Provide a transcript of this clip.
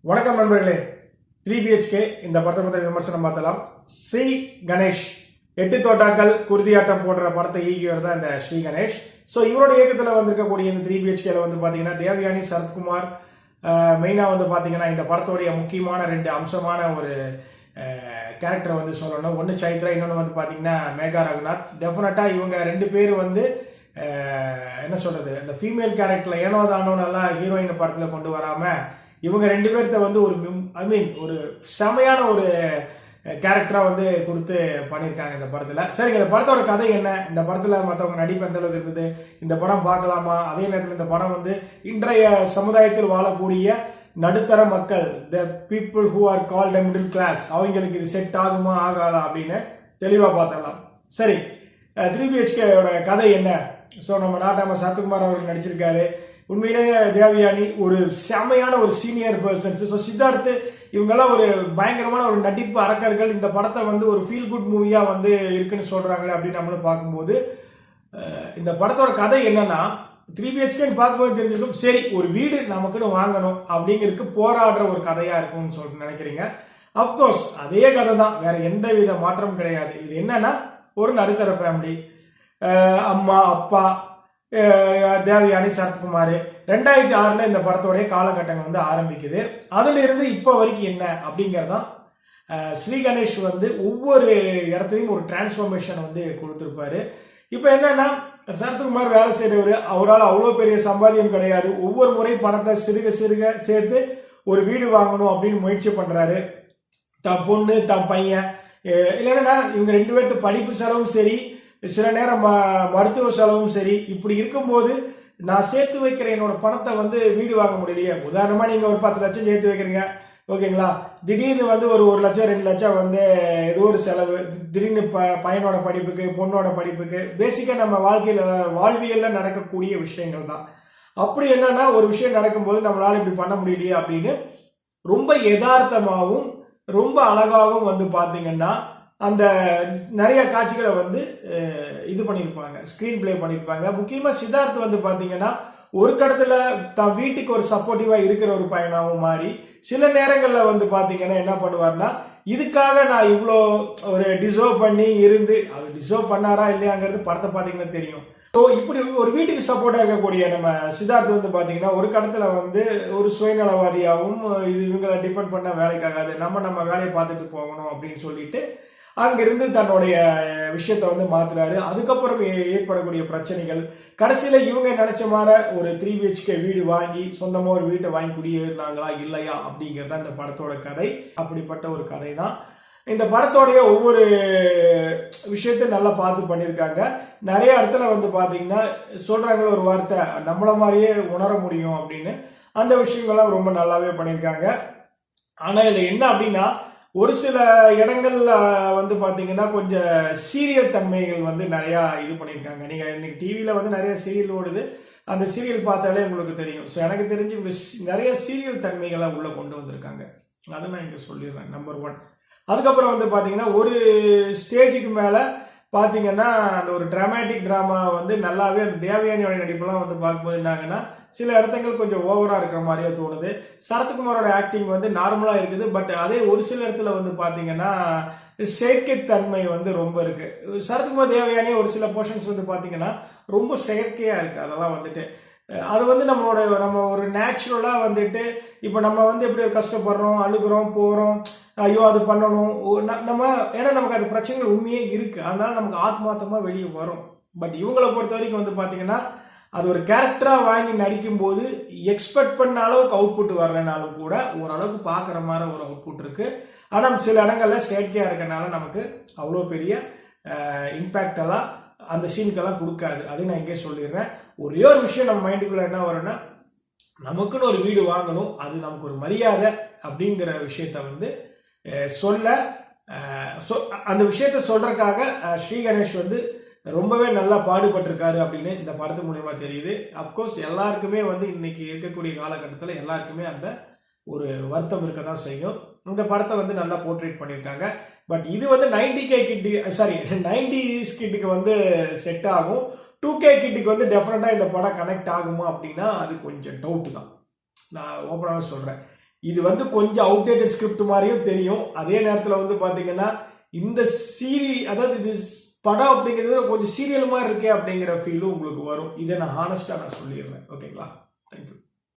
வணக்கம் நண்பர்களே. 3BHK இந்த படத்தை பற்றி விமர்சனம் பார்த்தலாம். ஸ்ரீ கணேஷ் 8 தோட்டாக்கள் குருதியாட்டம் போன்ற படத்தை இயக்கியவர் தான் இந்த ஸ்ரீ கணேஷ். ஸோ இவரோட இயக்கத்தில் வந்திருக்கக்கூடிய இந்த 3BHKல வந்து பார்த்தீங்கன்னா தேவயானி, சரத்குமார் மெயினாக வந்து பார்த்தீங்கன்னா இந்த படத்தோடைய முக்கியமான 2 அம்சமான ஒரு கேரக்டரை வந்து சொல்லணும். ஒன்று சைத்ரா, இன்னொன்று வந்து பார்த்தீங்கன்னா மேகா ரகுநாத். டெஃபினட்டாக இவங்க 2 பேர் வந்து என்ன சொல்றது, இந்த ஃபீமேல் கேரக்டரில் ஏனோ தானோ நல்லா ஹீரோயின் படத்தில் கொண்டு வராமல் இவங்க 2 பேர்த்த வந்து ஒரு செமையான ஒரு கேரக்டராக வந்து கொடுத்து பண்ணியிருக்காங்க இந்த படத்தில். சரிங்க, இந்த படத்தோட கதை என்ன, இந்த படத்தில் மற்றவங்க நடிப்பு எந்த அளவுக்கு இருந்தது, இந்த படம் பார்க்கலாமா, அதே நேரத்தில் இந்த படம் வந்து இன்றைய சமுதாயத்தில் வாழக்கூடிய நடுத்தர மக்கள், the people who are called the middle class, அவங்களுக்கு இது செட் ஆகுமா ஆகாதா அப்படின்னு தெளிவாக பார்த்துடலாம். சரி, 3BHKயோட கதை என்ன? ஸோ நம்ம நாட்டாம சரத்குமார் அவர்கள் நடிச்சிருக்காரு. உண்மையிலேயே தேவயானி ஒரு செமையான ஒரு சீனியர் பர்சன்ஸ். ஸோ சித்தார்த் இவங்கெல்லாம் ஒரு பயங்கரமான ஒரு நடிப்பு அரக்கர்கள். இந்த படத்தை வந்து ஒரு ஃபீல் குட் மூவியாக வந்து இருக்குன்னு சொல்கிறாங்களே அப்படின்னு நம்மளும் பார்க்கும்போது இந்த படத்தோட கதை என்னன்னா, 3BHKன்னு பார்க்கும்போது தெரிஞ்சிருக்கும், சரி ஒரு வீடு நமக்குன்னு வாங்கணும் அப்படிங்கிறதுக்கு போராடுற ஒரு கதையாக இருக்கும்னு சொல்லிட்டு நினைக்கிறீங்க. அப்கோர்ஸ் அதே கதை தான், வேற எந்த வித மாற்றமும் கிடையாது. இது என்னன்னா, ஒரு நடுத்தர ஃபேமிலி, அம்மா அப்பா தேவயானி, சரத்குமார். 2006 இந்த படத்தோடைய காலகட்டங்கள் வந்து ஆரம்பிக்குது. அதுல இருந்து இப்போ வரைக்கும் என்ன அப்படிங்கறதான் ஸ்ரீ கணேஷ் வந்து ஒவ்வொரு இடத்துலையும் ஒரு டிரான்ஸ்ஃபர்மேஷன் வந்து கொடுத்துருப்பாரு. இப்போ என்னன்னா, சரத்குமார் வேலை செய்யறவர், அவரால் அவ்வளோ பெரிய சம்பாத்தியம் கிடையாது. ஒவ்வொரு முறை பணத்தை சிறுக சிறுக சேர்த்து ஒரு வீடு வாங்கணும் அப்படின்னு முயற்சி பண்றாரு. தன் பொண்ணு, தன் பையன், இல்லைன்னா இவங்க 2 பேர்த்து படிப்பு செலவும் சரி, சில நேரம் மருத்துவ செலவும் சரி. இப்படி இருக்கும்போது நான் சேர்த்து வைக்கிற என்னோட பணத்தை வந்து வீடு வாங்க முடியலையே. உதாரணமா நீங்க ஒரு 10 லட்சம் சேர்த்து வைக்கிறீங்க, ஓகேங்களா, திடீர்னு வந்து ஒரு 1 லட்சம் 2 லட்சம் வந்து ஏதோ ஒரு செலவு, திடீர்னு பையனோட படிப்புக்கு, பொண்ணோட படிப்புக்கு, பேசிக்கா நம்ம வாழ்வியல்ல நடக்கக்கூடிய விஷயங்கள் தான். அப்படி என்னன்னா, ஒரு விஷயம் நடக்கும்போது நம்மளால இப்படி பண்ண முடியலையே அப்படின்னு ரொம்ப யதார்த்தமாகவும் ரொம்ப அழகாகவும் வந்து பாத்தீங்கன்னா அந்த நிறைய காட்சிகளை வந்து இது பண்ணியிருப்பாங்க, ஸ்கிரீன் பிளே பண்ணியிருப்பாங்க. முக்கியமாக சித்தார்த் வந்து பார்த்தீங்கன்னா ஒரு கடத்துல தான் வீட்டுக்கு ஒரு சப்போர்ட்டிவா இருக்கிற ஒரு பையனாகவும் மாறி, சில நேரங்களில் வந்து பார்த்தீங்கன்னா என்ன பண்ணுவார்னா, இதுக்காக நான் இவ்வளோ ஒரு டிசர்வ் பண்ணி இருந்து, அது டிசர்வ் பண்ணாரா இல்லையாங்கிறது படத்தை பார்த்தீங்கன்னா தெரியும். ஸோ இப்படி ஒரு வீட்டுக்கு சப்போர்ட்டாக இருக்கக்கூடிய நம்ம சித்தார்த் வந்து பார்த்தீங்கன்னா ஒரு கடத்துல வந்து ஒரு சுயநலவாதியாகவும், இது இவங்களை டிபெண்ட் பண்ண வேலைக்காகாது, நம்ம வேலையை பார்த்துட்டு போகணும் அப்படின்னு சொல்லிட்டு அங்கிருந்து தன்னுடைய விஷயத்தை வந்து மாத்துறாரு. அதுக்கப்புறம் ஏற்படக்கூடிய பிரச்சனைகள், கடைசியில இவங்க நினைச்ச மாதிரி ஒரு 3BHK வீடு வாங்கி சொந்தமா ஒரு வீட்டை வாங்கி குடியேறினாங்களா இல்லையா அப்படிங்கிறது இந்த படத்தோட கதை. அப்படிப்பட்ட ஒரு கதை தான். இந்த படத்தோடைய ஒவ்வொரு விஷயத்தையும் நல்லா பார்த்து பண்ணியிருக்காங்க. நிறைய இடத்துல வந்து பாத்தீங்கன்னா சொல்றாங்க ஒரு வார்த்தை, நம்மள மாதிரியே உணர முடியும் அப்படின்னு. அந்த விஷயங்கள்லாம் ரொம்ப நல்லாவே பண்ணியிருக்காங்க. ஆனா இது என்ன அப்படின்னா, ஒரு சில இடங்கள்ல வந்து பாத்தீங்கன்னா கொஞ்சம் சீரியல் தன்மைகள் வந்து நிறைய இது பண்ணியிருக்காங்க. நீங்க இன்னைக்கு டிவியில வந்து நிறைய சீரியல் ஓடுது, அந்த சீரியல் பார்த்தாலே உங்களுக்கு தெரியும். ஸோ எனக்கு தெரிஞ்சு நிறைய சீரியல் தன்மைகளை உள்ள கொண்டு வந்திருக்காங்க. அதை நான் இங்க சொல்லிடுறேன், நம்பர் 1. அதுக்கப்புறம் வந்து பாத்தீங்கன்னா ஒரு ஸ்டேஜுக்கு மேல பாத்தீங்கன்னா அந்த ஒரு டிராமாட்டிக் டிராமா வந்து நல்லாவே அந்த தேவயானியோட நடிப்பெல்லாம் வந்து பார்க்கும்போது என்னாங்கன்னா சில இடத்துங்கள் கொஞ்சம் ஓவரா இருக்கிற மாதிரியே தோணுது. சரத்குமாரோட ஆக்டிங் வந்து நார்மலா இருக்குது. பட் அதே ஒரு சில இடத்துல வந்து பாத்தீங்கன்னா செயற்கை தன்மை வந்து ரொம்ப இருக்கு. சரத்குமார் தேவயானி ஒரு சில போர்ஷன்ஸ் வந்து பாத்தீங்கன்னா ரொம்ப செயற்கையா இருக்கு. அதெல்லாம் வந்துட்டு அது வந்து நம்ம ஒரு நேச்சுரலா வந்துட்டு இப்ப நம்ம வந்து எப்படி ஒரு கஷ்டப்படுறோம், அழுகுறோம், போறோம், ஐயோ அது பண்ணணும் நம்ம, ஏன்னா நமக்கு அது பிரச்சனைகள் உண்மையே இருக்கு, அதனால நமக்கு ஆத்மார்த்தமா வெளியே வரும். பட் இவங்களை பொறுத்த வரைக்கும் வந்து பாத்தீங்கன்னா அது ஒரு கேரக்டரா வாங்கி நடிக்கும் போது எக்ஸ்பெக்ட் பண்ண அளவுக்கு அவுட்புட் வரலனாலும் கூட ஓரளவுக்கு பாக்குற மாதிரி ஒரு அவுட்புட் இருக்கு. ஆனா சில இடங்கள்ல செயற்கையா இருக்கனால நமக்கு அவ்வளோ பெரிய இம்பாக்ட் எல்லாம் அந்த சீனுக்கெல்லாம் கொடுக்காது. அது நான் இங்கே சொல்லிடுறேன். ஒரே ஒரு விஷயம் நம்ம மைண்டுக்குள்ள என்ன வரும்னா, நமக்குன்னு ஒரு வீடு வாங்கணும், அது நமக்கு ஒரு மரியாதை அப்படிங்கிற விஷயத்த வந்து சொல்ல அந்த விஷயத்த சொல்றதுக்காக ஸ்ரீ கணேஷ் வந்து ரொம்பவே நல்லா பாடுபட்டிருக்காரு அப்படின்னு இந்த படத்து மூலமா தெரியுது. அப்கோர்ஸ் எல்லாருக்குமே வந்து இன்னைக்கு இருக்கக்கூடிய காலகட்டத்தில் எல்லாருக்குமே அந்த ஒரு வருத்தம் இருக்க தான் செய்யும். இந்த படத்தை வந்து நல்லா போர்ட்ரேட் பண்ணியிருக்காங்க. பட் இது வந்து 90s கிட்டுக்கு வந்து செட் ஆகும். 2K கிட்டுக்கு வந்து டெஃபினட்டா இந்த படம் கனெக்ட் ஆகுமா அப்படின்னா அது கொஞ்சம் டவுட் தான், நான் ஓப்பனாகவே சொல்றேன். இது வந்து கொஞ்சம் அவுடேட்டட் ஸ்கிரிப்ட் மாதிரியும் தெரியும். அதே நேரத்தில் வந்து பார்த்தீங்கன்னா இந்த அதாவது இது படம் அப்படிங்கிறது கொஞ்சம் சீரியல் மாதிரி இருக்கே அப்படிங்கிற ஃபீலும் உங்களுக்கு வரும். இதை நான் ஹானஸ்டாக நான் சொல்லிடுறேன். ஓகேங்களா? தேங்க்யூ.